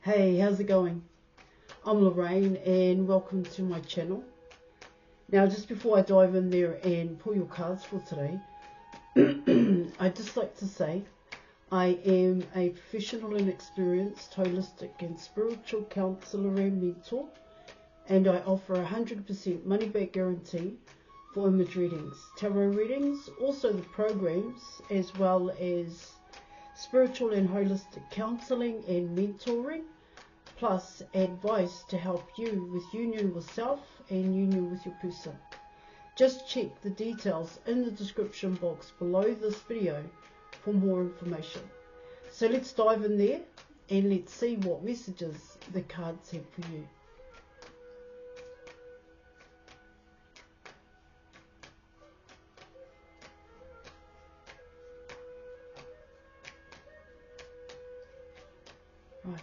Hey, how's it going? I'm Lorraine and welcome to my channel. Now, just before I dive in there and pull your cards for today, I'd just like to say I am a professional and experienced holistic and spiritual counsellor and mentor, and I offer 100% money back guarantee for image readings, tarot readings, also the programs, as well as spiritual and holistic counselling and mentoring, plus advice to help you with union with self and union with your person. Just check the details in the description box below this video for more information. So let's dive in there and let's see what messages the cards have for you. Right.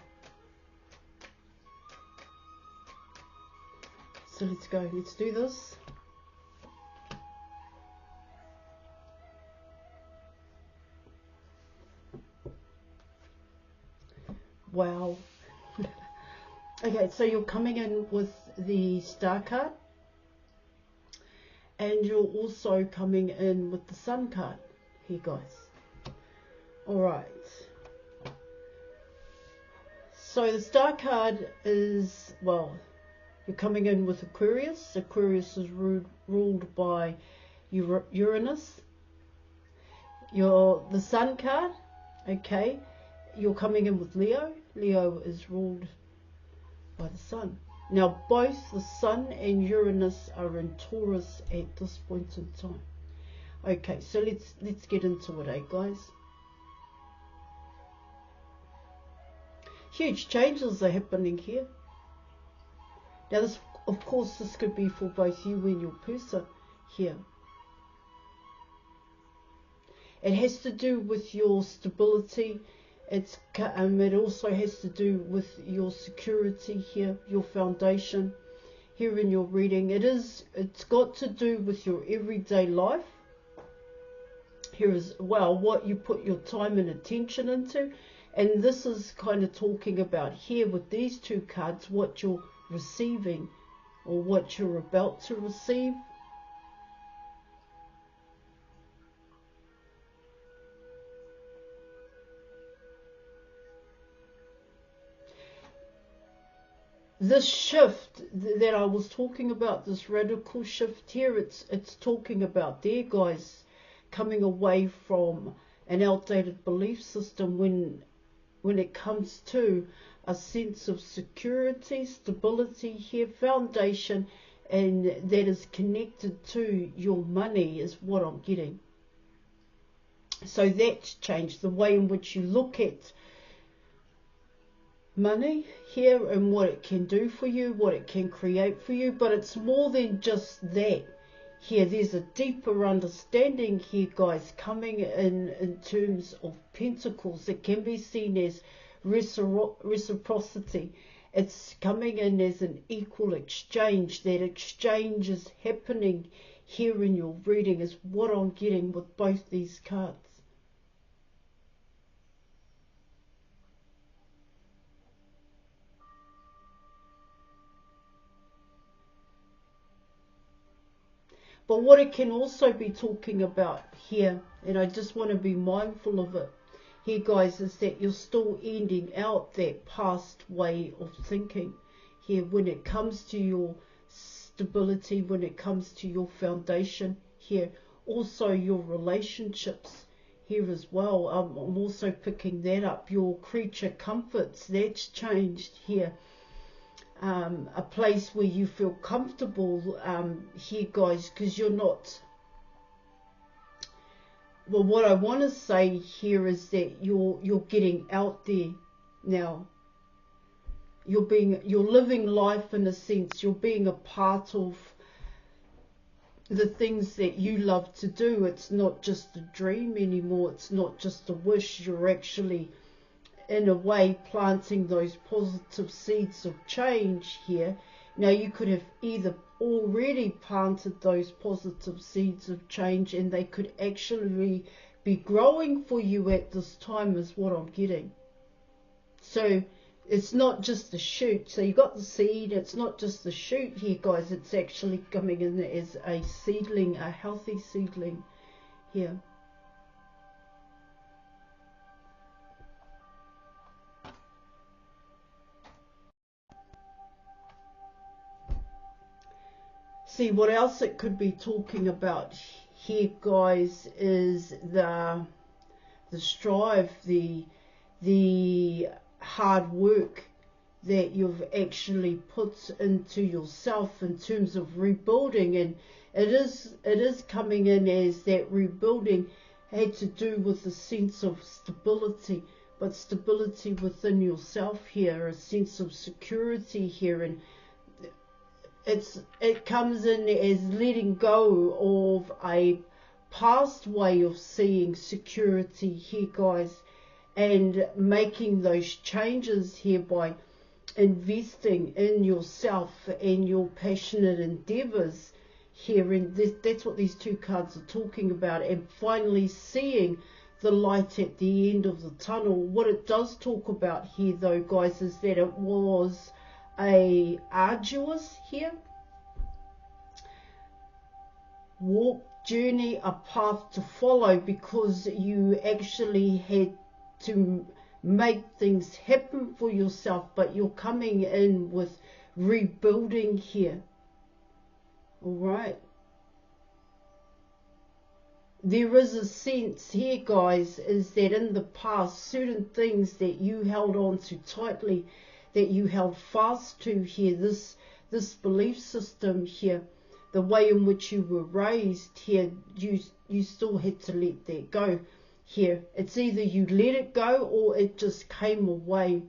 So let's go, let's do this. Wow. Okay, so you're coming in with the Star card, and you're also coming in with the Sun card here, guys. Alright. So the Star card is, well, you're coming in with Aquarius. Aquarius is ruled by Uranus. The Sun card, okay, you're coming in with Leo. Leo is ruled by the Sun. Now, both the Sun and Uranus are in Taurus at this point in time. Okay, so let's get into it, guys. Huge changes are happening here. Now, this, of course, this could be for both you and your person here. It has to do with your stability. It also has to do with your security here, your foundation here in your reading. It's got to do with your everyday life. Here is, well, what you put your time and attention into. And this is kind of talking about here with these two cards, what you're receiving or what you're about to receive. This shift that I was talking about, this radical shift here, it's talking about there, guys, coming away from an outdated belief system when it comes to a sense of security, stability here, foundation, and that is connected to your money is what I'm getting. So that's changed the way in which you look at money here and what it can do for you, what it can create for you. But it's more than just that here. There's a deeper understanding here, guys, coming in terms of pentacles. It can be seen as reciprocity. It's coming in as an equal exchange. That exchange is happening here in your reading is what I'm getting with both these cards. But what it can also be talking about here, and I just want to be mindful of it here, guys, is that you're still ending out that past way of thinking here when it comes to your stability, when it comes to your foundation here. Also your relationships here as well. I'm also picking that up. Your creature comforts, that's changed here. A place where you feel comfortable here, guys, because you're not, well, what I want to say here is that you're getting out there now. You're living life in a sense. You're being a part of the things that you love to do. It's not just a dream anymore. It's not just a wish. You're actually, in a way, planting those positive seeds of change here. Now, you could have either already planted those positive seeds of change and they could actually be growing for you at this time is what I'm getting. So It's not just the shoot. So you got the seed. It's not just the shoot here, guys. It's actually coming in as a seedling, a healthy seedling here. See, what else it could be talking about here, guys, is the strive, the hard work that you've actually put into yourself in terms of rebuilding. And it is coming in as that rebuilding had to do with a sense of stability, but stability within yourself here, a sense of security here. And it comes in as letting go of a past way of seeing security here, guys, and making those changes here by investing in yourself and your passionate endeavors here. And that's what these two cards are talking about, and finally seeing the light at the end of the tunnel. What it does talk about here, though, guys, is that it was a arduous here walk, journey, a path to follow, because you actually had to make things happen for yourself, but you're coming in with rebuilding here. All right, there is a sense here, guys, is that in the past, certain things that you held on to tightly, that you held fast to here, this belief system here, the way in which you were raised here, you still had to let that go here. It's either you let it go or it just came away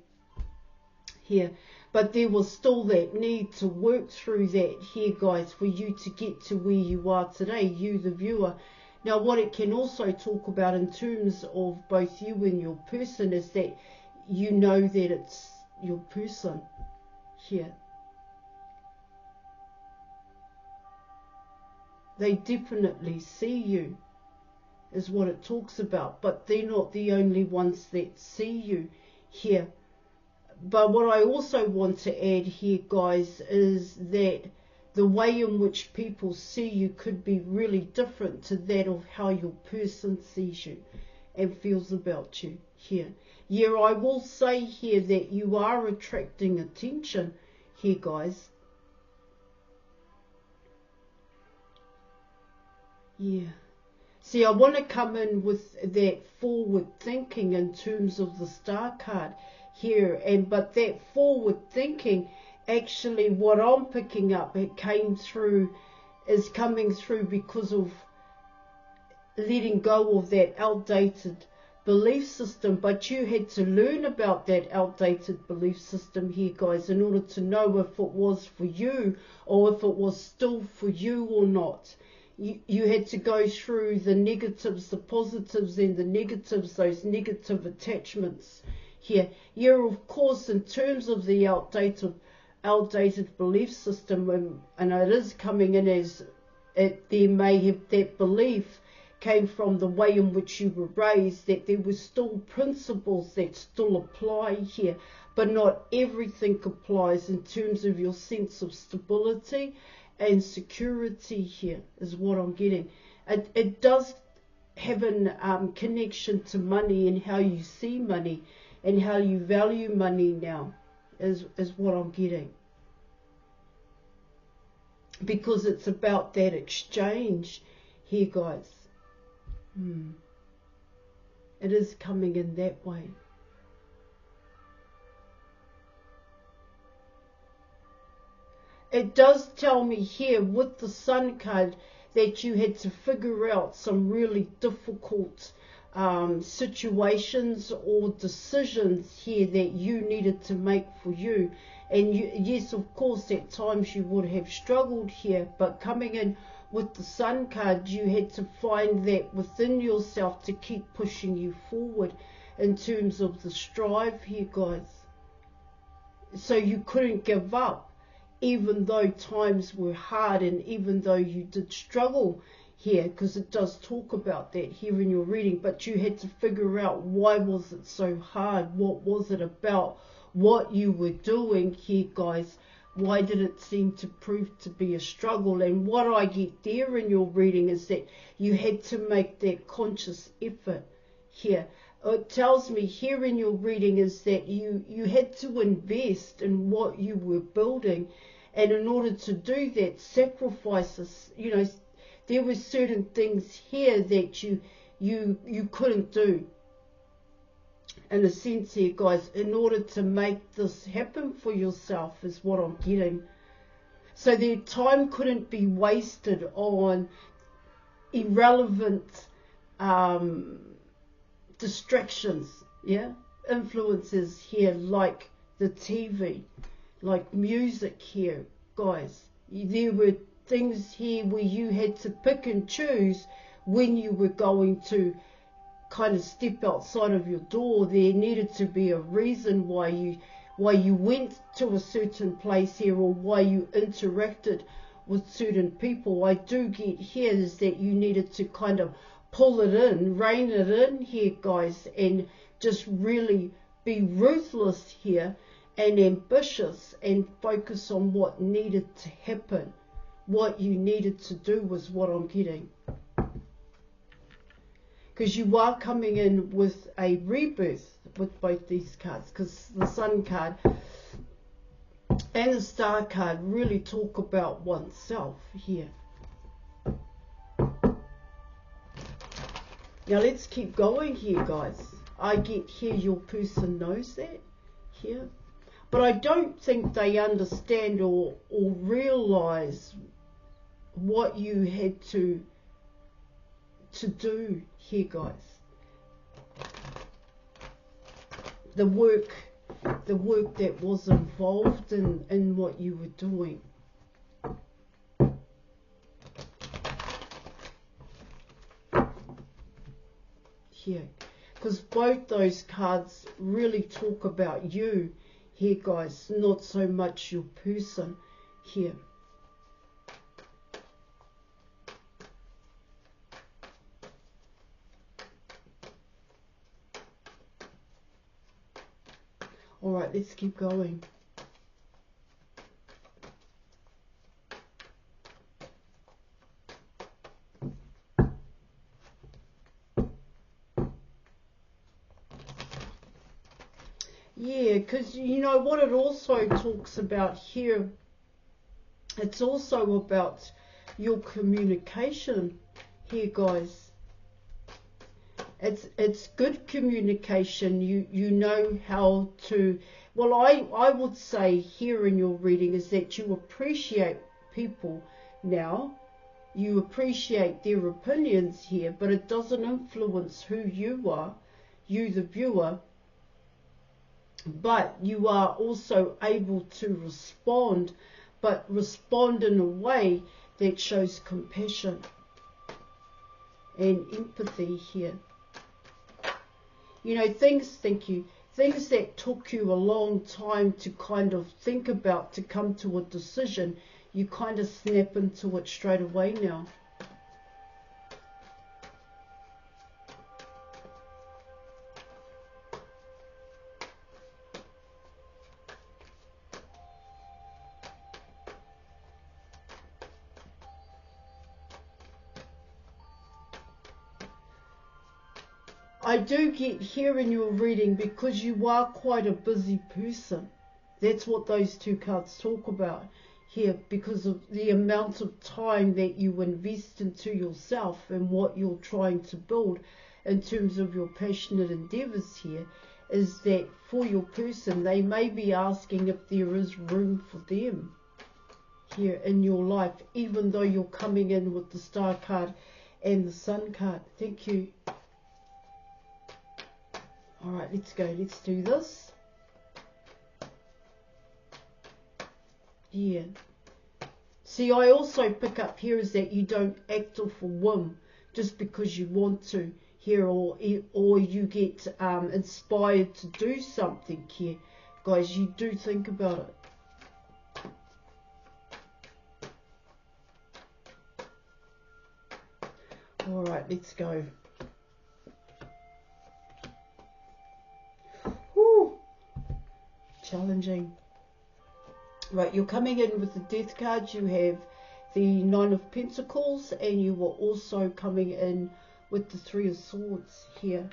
here. But there was still that need to work through that here, guys, for you to get to where you are today, you the viewer. Now, what it can also talk about in terms of both you and your person is that you know that it's your person here. They definitely see you, is what it talks about, but they're not the only ones that see you here. But what I also want to add here, guys, is that the way in which people see you could be really different to that of how your person sees you and feels about you here. Yeah, I will say here that you are attracting attention here, guys. Yeah. See, I want to come in with that forward thinking in terms of the star card here, but that forward thinking, actually what I'm picking up, it is coming through because of letting go of that outdated belief system. But you had to learn about that outdated belief system here, guys, in order to know if it was for you or if it was still for you or not. You had to go through the negatives, the positives and the negatives, those negative attachments here. Yeah, of course, in terms of the outdated belief system, and it is coming in as there may have that belief came from the way in which you were raised, that there were still principles that still apply here, but not everything applies in terms of your sense of stability and security here, is what I'm getting. It does have a connection to money and how you see money and how you value money now, is what I'm getting. Because it's about that exchange here, guys. It is coming in that way. It does tell me here with the Sun card that you had to figure out some really difficult situations or decisions here that you needed to make for you. And yes, of course, at times you would have struggled here, but coming in with the Sun card, you had to find that within yourself to keep pushing you forward in terms of the strive here, guys. So you couldn't give up, even though times were hard and even though you did struggle here, because it does talk about that here in your reading. But you had to figure out, why was it so hard? What was it about? what you were doing here, guys. Why did it seem to prove to be a struggle? And what I get there in your reading is that you had to make that conscious effort here. It tells me here in your reading is that you had to invest in what you were building. And in order to do that, sacrifices, you know, there were certain things here that you couldn't do. In a sense here, guys, in order to make this happen for yourself is what I'm getting. So their time couldn't be wasted on irrelevant distractions, yeah? Influences here like the TV, like music here, guys. There were things here where you had to pick and choose when you were going to kind of step outside of your door. There needed to be a reason why you went to a certain place here, or why you interacted with certain people. I do get here is that you needed to kind of pull it in, rein it in here, guys, and just really be ruthless here and ambitious and focus on what needed to happen. What you needed to do was what I'm getting. Because you are coming in with a rebirth with both these cards, because the Sun card and the Star card really talk about oneself here. Now let's keep going here, guys. I get here your person knows that here, but I don't think they understand or realize what you had to do here, guys. The work that was involved in what you were doing. Here, because both those cards really talk about you here, guys, not so much your person here. All right, let's keep going. Yeah, because you know what it also talks about here, it's also about your communication here, guys. It's good communication. You know how to, well, I would say here in your reading is that you appreciate people now. You appreciate their opinions here, but it doesn't influence who you are, you the viewer. But you are also able to respond, but respond in a way that shows compassion and empathy here. You know, things that took you a long time to kind of think about, to come to a decision, you kind of snap into it straight away now. I do get here in your reading, because you are quite a busy person. That's what those two cards talk about here, because of the amount of time that you invest into yourself and what you're trying to build in terms of your passionate endeavours here, is that for your person, they may be asking if there is room for them here in your life, even though you're coming in with the Star card and the Sun card. Thank you. All right, let's go. Let's do this. Yeah. See, I also pick up here is that you don't act off a whim just because you want to here, or you get inspired to do something here. Guys, you do think about it. All right, let's go. challenging. Right, you're coming in with the Death card. You have the Nine of Pentacles, and you were also coming in with the Three of Swords here.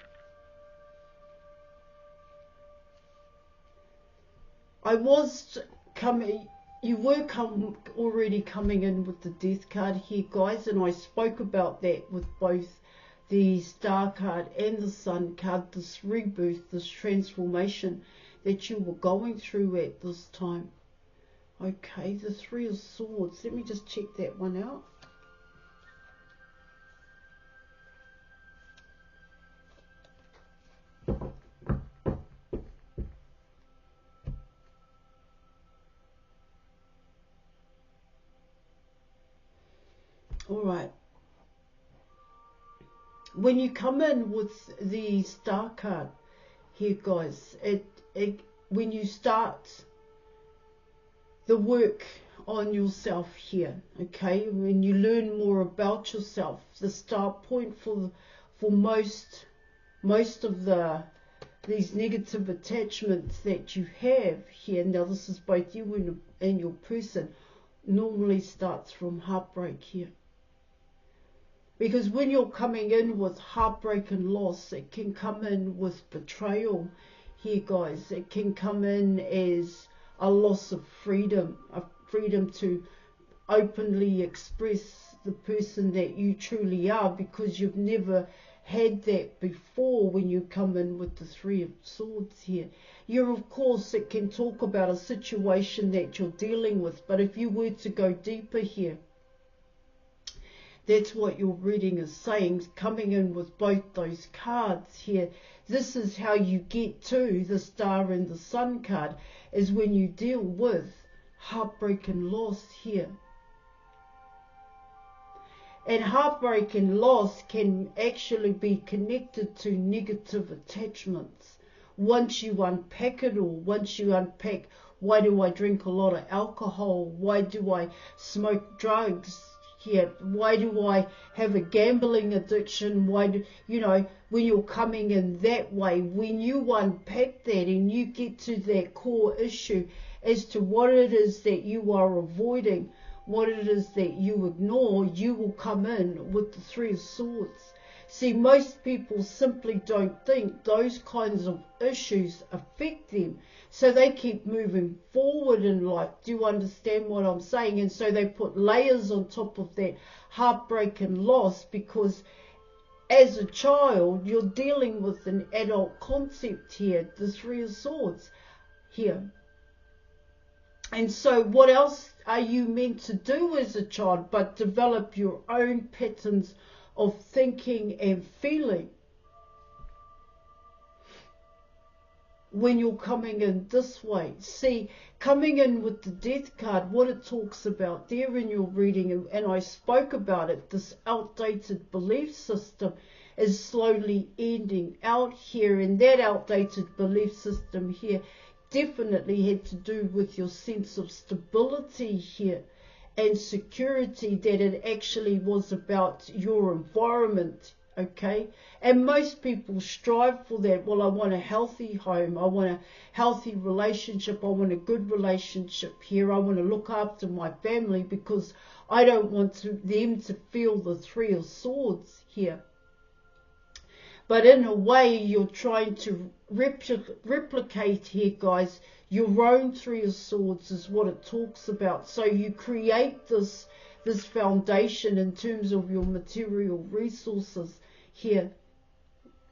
You were already coming in with the Death card here, guys, and I spoke about that with both the Star card and the Sun card, this rebirth, this transformation that you were going through at this time. Okay, the Three of Swords. Let me just check that one out. All right. When you come in with the Star card here, guys, when you start the work on yourself here, okay, when you learn more about yourself, the start point for most of these negative attachments that you have here, now this is both you and your person, normally starts from heartbreak here. Because when you're coming in with heartbreak and loss, it can come in with betrayal here, guys. It can come in as a loss of freedom, a freedom to openly express the person that you truly are, because you've never had that before when you come in with the Three of Swords here. Of course, it can talk about a situation that you're dealing with, but if you were to go deeper here, that's what your reading is saying, coming in with both those cards here. This is how you get to the Star and the Sun card, is when you deal with heartbreak and loss here. And heartbreak and loss can actually be connected to negative attachments. Once you unpack it all, once you unpack, why do I drink a lot of alcohol? Why do I smoke drugs? Here, why do I have a gambling addiction? Why do when you're coming in that way, when you unpack that and you get to that core issue as to what it is that you are avoiding, what it is that you ignore, you will come in with the Three of Swords. See, most people simply don't think those kinds of issues affect them, so they keep moving forward in life. Do you understand what I'm saying? And so they put layers on top of that heartbreak and loss, because as a child, you're dealing with an adult concept here, the Three of Swords here. And so what else are you meant to do as a child but develop your own patterns of thinking and feeling? When you're coming in this way, see, coming in with the Death card, what it talks about there in your reading, and I spoke about it, this outdated belief system is slowly ending out here, and that outdated belief system here definitely had to do with your sense of stability here and security, that it actually was about your environment. Okay, and most people strive for that. Well, I want a healthy home, I want a healthy relationship, I want a good relationship here, I want to look after my family because I don't want them to feel the Three of Swords here. But in a way, you're trying to replicate here, guys, your own Three of Swords is what it talks about. So you create this foundation in terms of your material resources here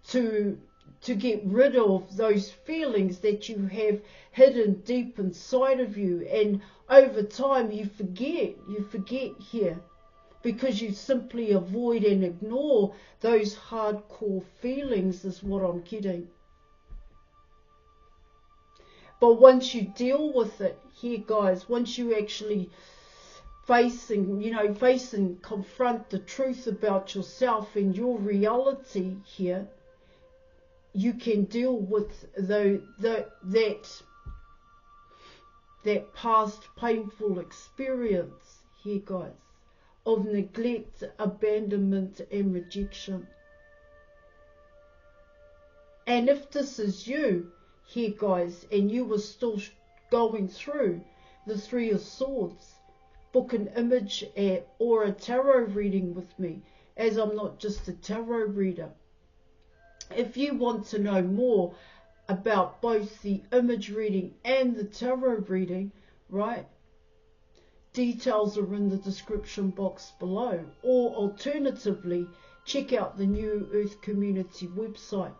to get rid of those feelings that you have hidden deep inside of you, and over time you forget here, because you simply avoid and ignore those hardcore feelings, is what I'm getting. But once you deal with it here, guys, once you actually face and confront the truth about yourself and your reality here, you can deal with that past painful experience here, guys, of neglect, abandonment and rejection. And if this is you here, guys, and you were still going through the Three of Swords, book an image or a tarot reading with me, as I'm not just a tarot reader. If you want to know more about both the image reading and the tarot reading, right, details are in the description box below, or alternatively, check out the New Earth Community website.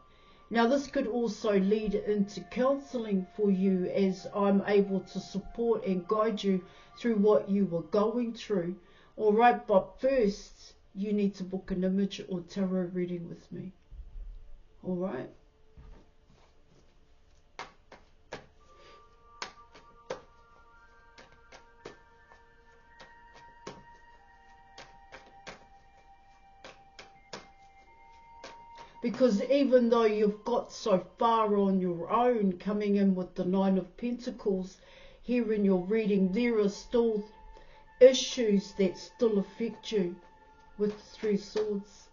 Now, this could also lead into counselling for you, as I'm able to support and guide you through what you were going through. All right, but first, you need to book an image or tarot reading with me. All right. Because even though you've got so far on your own, coming in with the Nine of Pentacles here in your reading, there are still issues that still affect you with the Three of Swords.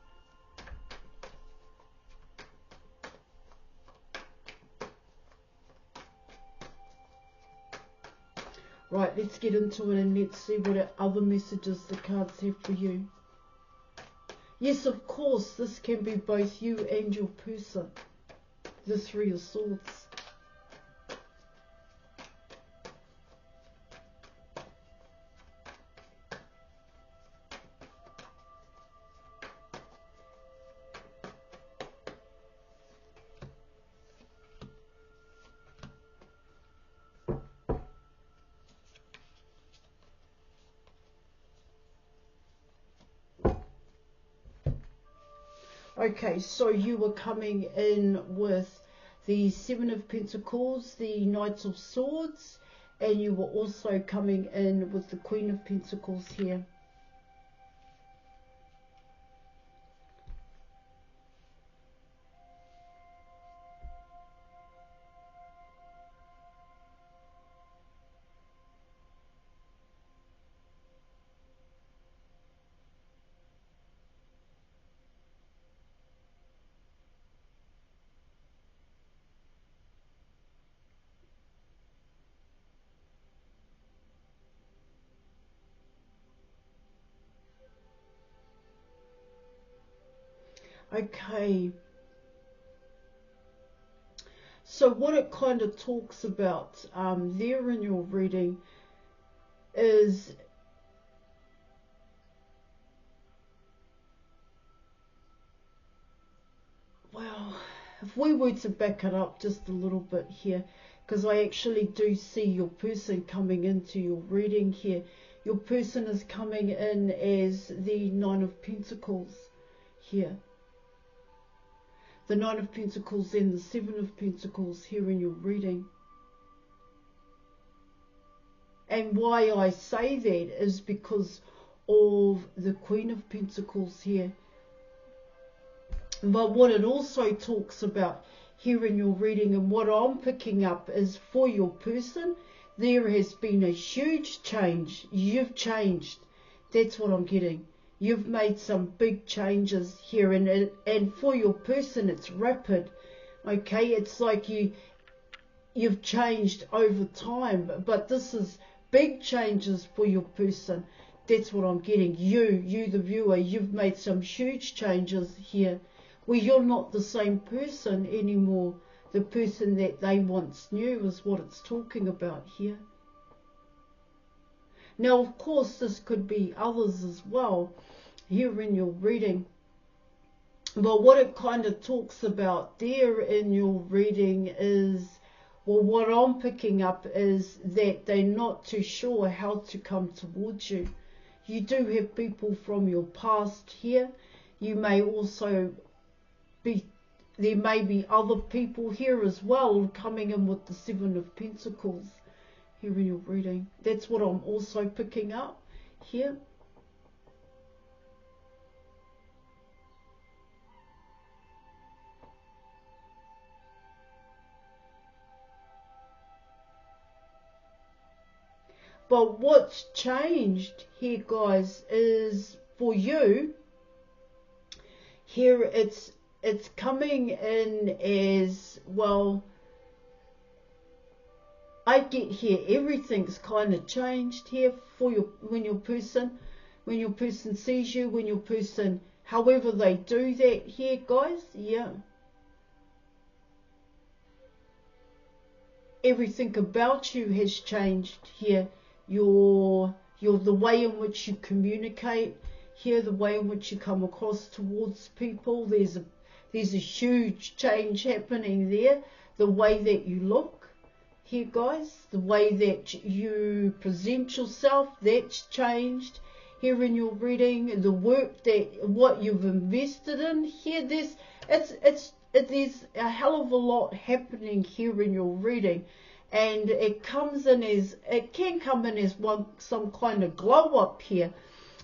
Right, let's get into it and let's see what other messages the cards have for you. Yes, of course, this can be both you and your person, the Three of Swords. Okay, so you were coming in with the Seven of Pentacles, the Knight of Swords, and you were also coming in with the Queen of Pentacles here. Okay, so what it kind of talks about there in your reading is well, if we were to back it up just a little bit here, because I actually do see your person coming into your reading here. Your person is coming in as the Nine of Pentacles here. The Nine of Pentacles and the Seven of Pentacles here in your reading. And why I say that is because of the Queen of Pentacles here. But what it also talks about here in your reading, and what I'm picking up, is for your person, there has been a huge change. You've changed. That's what I'm getting. You've made some big changes here, and for your person it's rapid. Okay, it's like you've changed over time, but this is big changes for your person. That's what I'm getting. You the viewer, you've made some huge changes here, where you're not the same person anymore. The person that they once knew is what it's talking about here. Now, of course, this could be others as well here in your reading. But what it kind of talks about there in your reading is, well, what I'm picking up is that they're not too sure how to come towards you. You do have people from your past here. You may also be, there may be other people here as well coming in with the Seven of Pentacles here in your reading. That's what I'm also picking up here. But what's changed here, guys, is for you, here it's coming in as, well, I get here, everything's kind of changed here for your, when your person sees you, when your person, however they do that here, guys, yeah. Everything about you has changed here. Your the way in which you communicate here, the way in which you come across towards people, there's a huge change happening there. The way that you look here, guys, the way that you present yourself, that's changed here in your reading. The work that, what you've invested in here, there's a hell of a lot happening here in your reading, and it can come in as some kind of glow up here.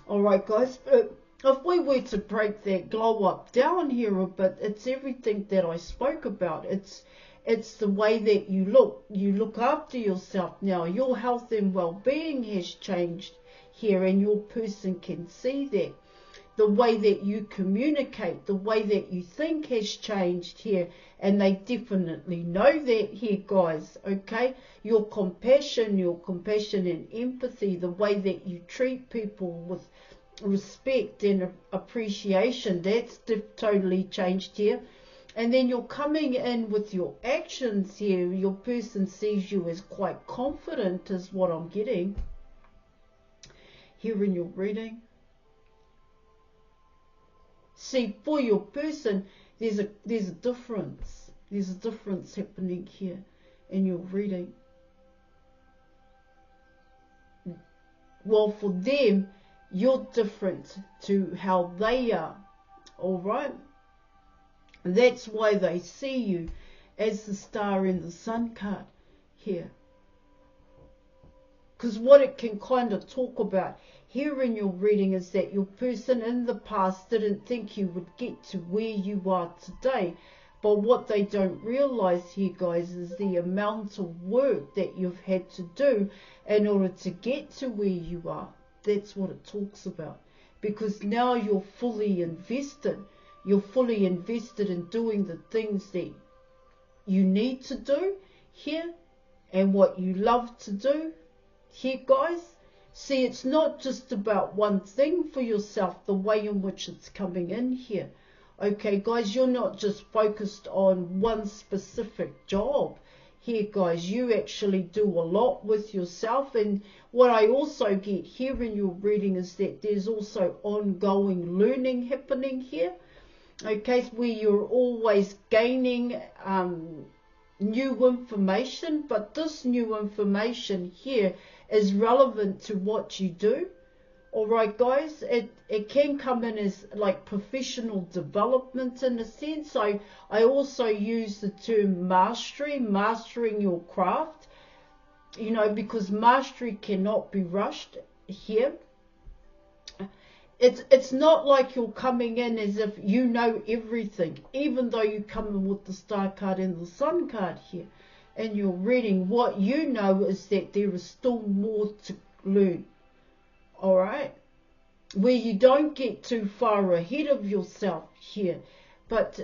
All right, guys, but if we were to break that glow up down here a bit, it's everything that I spoke about. It's the way that you look after yourself now. Your health and well-being has changed here, and your person can see that. The way that you communicate, the way that you think has changed here, and they definitely know that here, guys, okay? Your compassion and empathy, the way that you treat people with respect and appreciation, that's totally changed here. And then you're coming in with your actions here. Your person sees you as quite confident, is what I'm getting here in your reading. See, for your person, there's a difference. There's a difference happening here in your reading. Well, for them, you're different to how they are. All right? That's why they see you as the star in the sun card here. Because what it can kind of talk about here in your reading is that your person in the past didn't think you would get to where you are today. But what they don't realize here, guys, is the amount of work that you've had to do in order to get to where you are. That's what it talks about. Because now you're fully invested. You're fully invested in doing the things that you need to do here and what you love to do here, guys. See, it's not just about one thing for yourself, the way in which it's coming in here. Okay, guys, you're not just focused on one specific job here, guys. You actually do a lot with yourself. And what I also get here in your reading is that there's also ongoing learning happening here. Okay, where you're always gaining new information, but this new information here is relevant to what you do. All right, guys, it can come in as like professional development in a sense. I also use the term mastering your craft, you know, because mastery cannot be rushed here. It's not like you're coming in as if you know everything, even though you come in with the star card and the sun card here. And you're reading, what you know is that there is still more to learn. All right? Where you don't get too far ahead of yourself here. But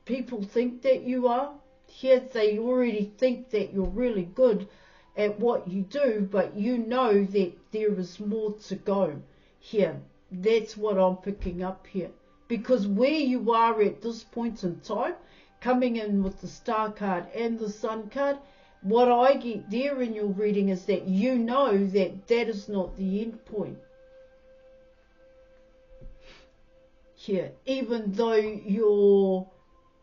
people think that you are. Here they already think that you're really good at what you do, but you know that there is more to go here. That's what I'm picking up here. Because where you are at this point in time, coming in with the star card and the sun card, what I get there in your reading is that you know that that is not the end point. Here, even though you're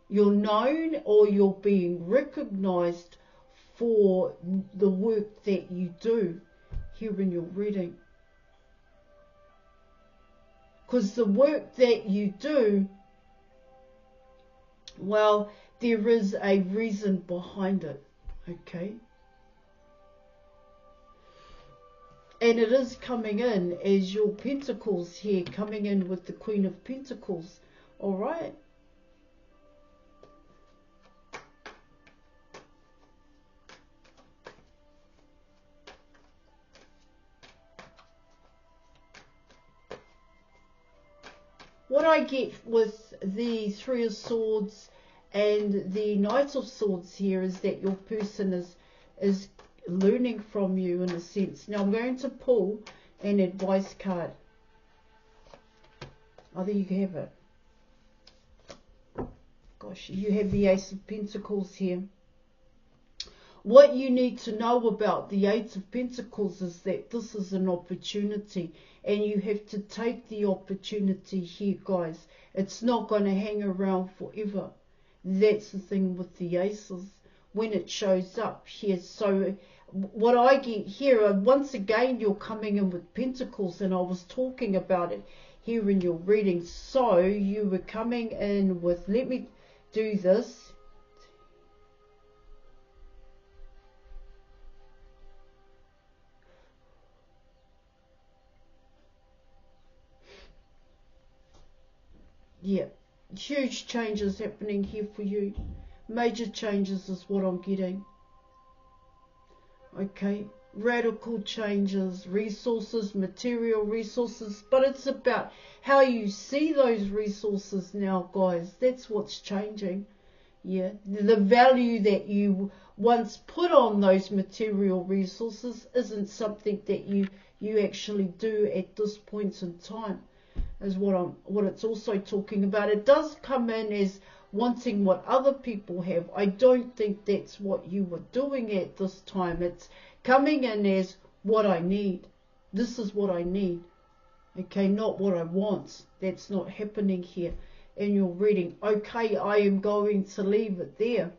known or you're being recognized for the work that you do here in your reading. Because the work that you do, well, there is a reason behind it, okay? And it is coming in as your pentacles here, coming in with the Queen of Pentacles, all right? What I get with the Three of Swords and the Knight of Swords here is that your person is learning from you in a sense. Now I'm going to pull an advice card. Oh, there you have it. Gosh, you have the Ace of Pentacles here. What you need to know about the Eight of Pentacles is that this is an opportunity, and you have to take the opportunity here, guys. It's not going to hang around forever. That's the thing with the Aces when it shows up here. So what I get here, once again, you're coming in with Pentacles, and I was talking about it here in your reading. So you were coming in with, let me do this. Yeah, huge changes happening here for you. Major changes is what I'm getting. Okay, radical changes, resources, material resources, but it's about how you see those resources now, guys. That's what's changing. Yeah, the value that you once put on those material resources isn't something that you actually do at this point in time, is what it's also talking about. It does come in as wanting what other people have. I don't think that's what you were doing at this time. It's coming in as what I need. This is what I need. Okay, not what I want. That's not happening here in your reading. Okay, I am going to leave it there.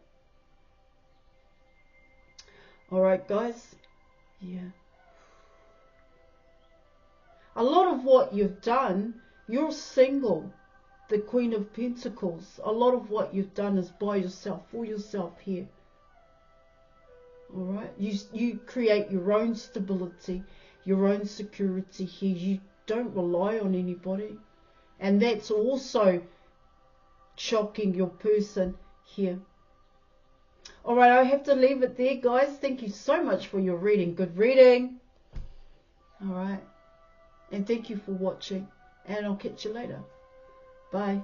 Alright, guys. Yeah. A lot of what you've done, you're single. The Queen of Pentacles. A lot of what you've done is by yourself, for yourself here. Alright? You create your own stability, your own security here. You don't rely on anybody. And that's also shocking your person here. Alright, I have to leave it there, guys. Thank you so much for your reading. Good reading. Alright. And thank you for watching. And I'll catch you later. Bye.